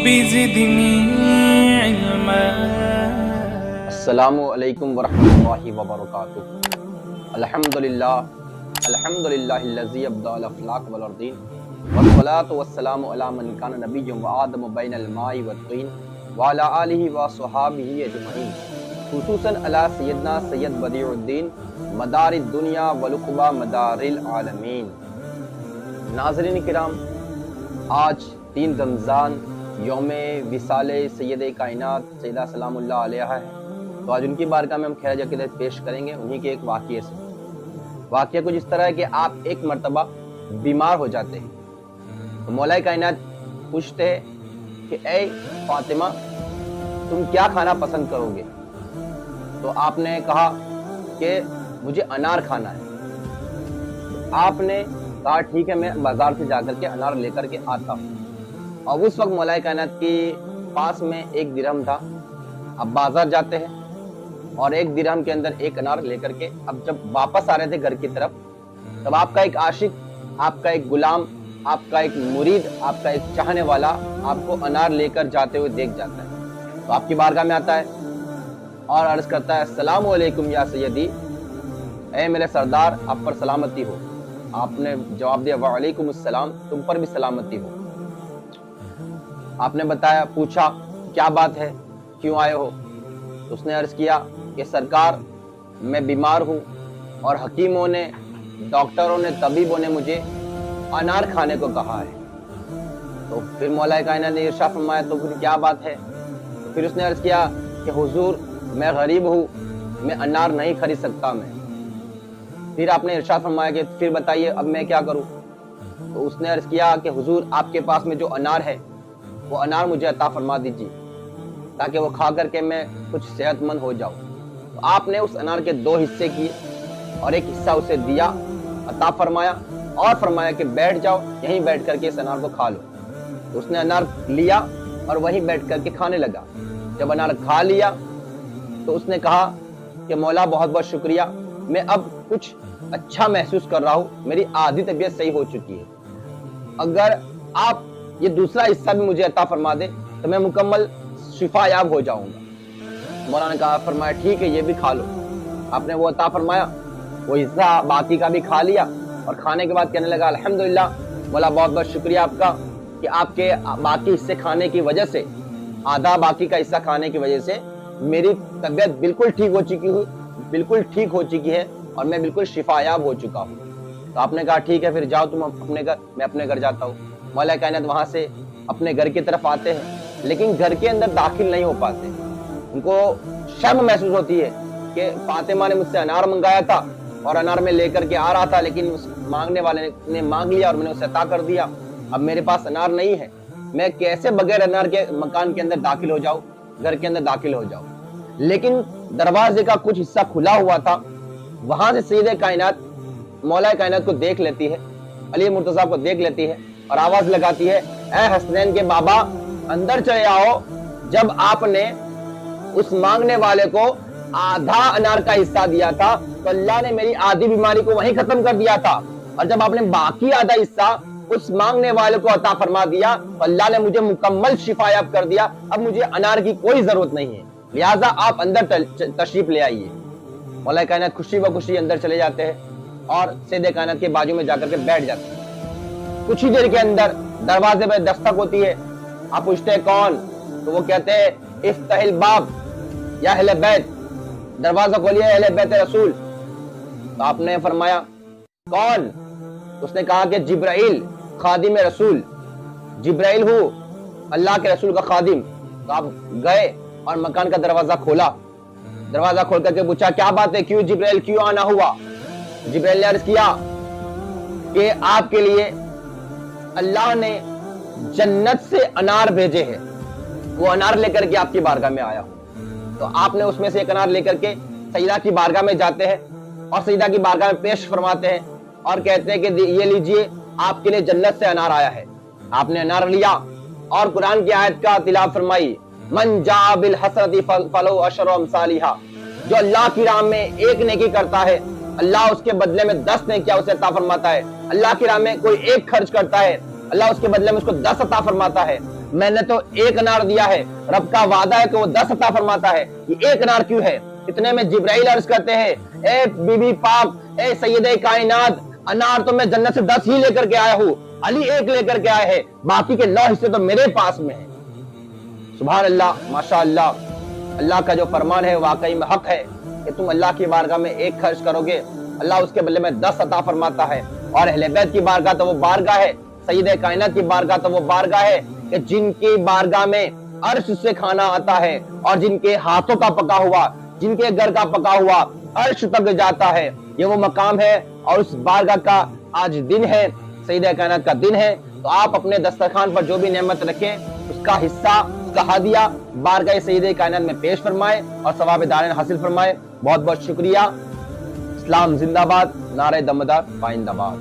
بزدني علما. السلام علیکم ورحمۃ اللہ وبرکاتہ. الحمدللہ الذی ابدع الافلاک والارضین والصلاۃ والسلام علی من کان نبی وآدم بین الماء والطین وعلی آلہ وصحابہ اجمعین، خصوصاً علی سیدنا سید بدیع الدین مدار الدنیا ولقبہ مدار العالمین. ناظرین کرام، آج 3 رمضان یوم وصال سید کائنات سیدہ سلام اللہ علیہ ہے. تو آج ان کی بارگاہ میں ہم خراج عقیدت پیش کریں گے انہی کے ایک واقعے سے. واقعہ کچھ اس طرح ہے کہ آپ ایک مرتبہ بیمار ہو جاتے ہیں تو مولا کائنات پوچھتے ہیں کہ اے فاطمہ، تم کیا کھانا پسند کرو گے؟ تو آپ نے کہا کہ مجھے انار کھانا ہے. آپ نے کہا ٹھیک ہے، میں بازار سے جا کر کے انار لے کر کے آتا ہوں. اور اس وقت مولا کائنات کے پاس میں 1 درہم تھا. اب بازار جاتے ہیں اور 1 درہم کے اندر 1 انار لے کر کے اب جب واپس آ رہے تھے گھر کی طرف، تب آپ کا ایک عاشق، آپ کا ایک غلام، آپ کا ایک مرید، آپ کا ایک چاہنے والا آپ کو انار لے کر جاتے ہوئے دیکھ جاتا ہے. تو آپ کی بارگاہ میں آتا ہے اور عرض کرتا ہے السلام علیکم یا سیدی، اے میرے سردار، آپ پر سلامتی ہو. آپ نے جواب دیا وعلیکم السلام، تم پر بھی سلامتی ہو. آپ نے بتایا، پوچھا کیا بات ہے، کیوں آئے ہو؟ تو اس نے عرض کیا کہ سرکار، میں بیمار ہوں اور حکیموں نے، ڈاکٹروں نے، طبیبوں نے مجھے انار کھانے کو کہا ہے. تو پھر مولا کائنات نے ارشاد فرمایا تو پھر کیا بات ہے؟ تو پھر اس نے عرض کیا کہ حضور، میں غریب ہوں، میں انار نہیں خرید سکتا میں. پھر آپ نے ارشاد فرمایا کہ پھر بتائیے اب میں کیا کروں؟ تو اس نے عرض کیا کہ حضور، آپ کے پاس میں جو انار ہے وہ انار مجھے عطا فرما دیجیے تاکہ وہ کھا کر کے میں کچھ صحت مند ہو جاؤں. تو آپ نے اس انار کے 2 حصے کیے اور ایک حصہ اسے دیا، عطا فرمایا اور فرمایا کہ بیٹھ جاؤ، یہیں بیٹھ کر کے اس انار کو کھا لو. تو اس نے انار لیا اور وہیں بیٹھ کر کے کھانے لگا. جب انار کھا لیا تو اس نے کہا کہ مولا بہت بہت شکریہ، میں اب کچھ اچھا محسوس کر رہا ہوں، میری آدھی طبیعت صحیح ہو چکی ہے. اگر آپ یہ دوسرا حصہ بھی مجھے عطا فرما دے تو میں مکمل شفا یاب ہو جاؤں گا. مولا نے کہا، فرمایا ٹھیک ہے، یہ بھی کھا لو. آپ نے وہ عطا فرمایا، وہ حصہ باقی کا بھی کھا لیا اور کھانے کے بعد کہنے لگا الحمدللہ مولا بہت بہت شکریہ آپ کا کہ آپ کے باقی حصے کھانے کی وجہ سے، آدھا باقی کا حصہ کھانے کی وجہ سے میری طبیعت بالکل ٹھیک ہو چکی ہے اور میں بالکل شفا یاب ہو چکا ہوں. تو آپ نے کہا ٹھیک ہے، پھر جاؤ تم اپنے گھر، میں اپنے گھر جاتا ہوں. مولا کائنات وہاں سے اپنے گھر کی طرف آتے ہیں لیکن گھر کے اندر داخل نہیں ہو پاتے. ان کو شرم محسوس ہوتی ہے کہ فاطمہ نے مجھ سے انار منگایا تھا اور انار میں لے کر کے آ رہا تھا، لیکن اس مانگنے والے نے مانگ لیا اور میں نے اسے عطا کر دیا. اب میرے پاس انار نہیں ہے، میں کیسے بغیر انار کے مکان کے اندر داخل ہو جاؤں، گھر کے اندر داخل ہو جاؤں؟ لیکن دروازے کا کچھ حصہ کھلا ہوا تھا. وہاں سے سیدھے کائنات مولا کائنات کو دیکھ لیتی ہے، علی مرتضیٰ کو دیکھ لیتی ہے اور آواز لگاتی ہے، اے حسنین کے بابا، اندر چلے آؤ. جب آپ نے اس مانگنے والے کو آدھا انار کا حصہ دیا تھا تو اللہ نے میری آدھی بیماری کو وہیں ختم کر دیا تھا، اور جب آپ نے باقی آدھا حصہ اس مانگنے والے کو عطا فرما دیا تو اللہ نے مجھے مکمل شفا یاب کر دیا. اب مجھے انار کی کوئی ضرورت نہیں ہے، لہٰذا آپ اندر تشریف لے آئیے. مولا کائنات خوشی بخوشی اندر چلے جاتے ہیں اور سیدے کائنات کے بازو میں جا کر کے بیٹھ جاتے ہیں. کچھ ہی دیر کے اندر دروازے پہ دستک ہوتی ہے. آپ پوچھتے ہیں کون؟ تو وہ کہتے ہیں افتح الباب یا اہل بیت، دروازہ کھولیے اہل بیت رسول. تو آپ نے فرمایا کون؟ اس نے کہا کہ جبرائیل، خادم رسول، جبرائیل ہوں، اللہ کے رسول کا خادم. تو آپ گئے اور مکان کا دروازہ کھولا. دروازہ کھول کر کے پوچھا کیا بات ہے، کیوں جبرائیل، کیوں آنا ہوا؟ جبرائیل نے عرض کیا کہ آپ کے لیے اللہ نے جنت سے انار بھیجے ہیں، وہ انار لے کر کے آپ کی بارگاہ میں آیا ہوں. تو آپ نے اس میں سے 1 انار لے کر کے سیدہ کی بارگاہ میں جاتے ہیں اور سیدہ کی بارگاہ میں پیش فرماتے ہیں اور کہتے ہیں کہ یہ لیجئے، آپ کے لیے جنت سے انار آیا ہے. آپ نے انار لیا اور قرآن کی آیت کا تلاوت فرمائی، من جاء بالحسنۃ فلہ عشر امثالھا. جو اللہ کی راہ میں 1 نیکی کرتا ہے، اللہ اس کے بدلے میں 10 نیکیاں اسے عطا فرماتا ہے. اللہ کی راہ میں کوئی 1 خرچ کرتا ہے، اللہ اس کے بدلے میں اس کو 10 عطا فرماتا ہے. میں نے تو ایک انار دیا ہے، رب کا وعدہ ہے کہ وہ 10 عطا فرماتا ہے، یہ ایک انار کیوں ہے؟ اتنے میں جبرائیل عرض کرتے ہیں اے بی بی پاک، اے سیدہ کائنات، انار تو میں جنت سے 10 ہی لے کر کے آیا ہوں، علی ایک لے کر کے آئے ہیں، باقی کے 9 حصے تو میرے پاس میں ہیں۔ سبحان اللہ، ماشاءاللہ، اللہ کا جو فرمان ہے واقعی میں حق ہے کہ تم اللہ کی بارگاہ میں ایک خرچ کرو گے، اللہ اس کے بدلے میں 10 عطا فرماتا ہے۔ اور اہل بیت کی بارگاہ تو وہ بارگاہ ہے، سیدہ کائنات کی بارگاہ تو وہ بارگاہ ہے کہ جن کی بارگاہ میں عرش سے کھانا آتا ہے، اور جن کے ہاتھوں کا پکا ہوا، جن کے گھر کا پکا ہوا عرش تک جاتا ہے، یہ وہ مقام ہے۔ اور اس بارگاہ کا آج دن ہے، سیدہ کائنات کا دن ہے، تو آپ اپنے دسترخوان پر جو بھی نعمت رکھیں اس کا حصہ، اس کا ہدیہ بارگاہ سیدہ کائنات میں پیش فرمائیں اور ثواب دارین حاصل فرمائیں۔ بہت بہت شکریہ۔ اسلام زندہ باد، نعرہ دمدار پائندہ باد۔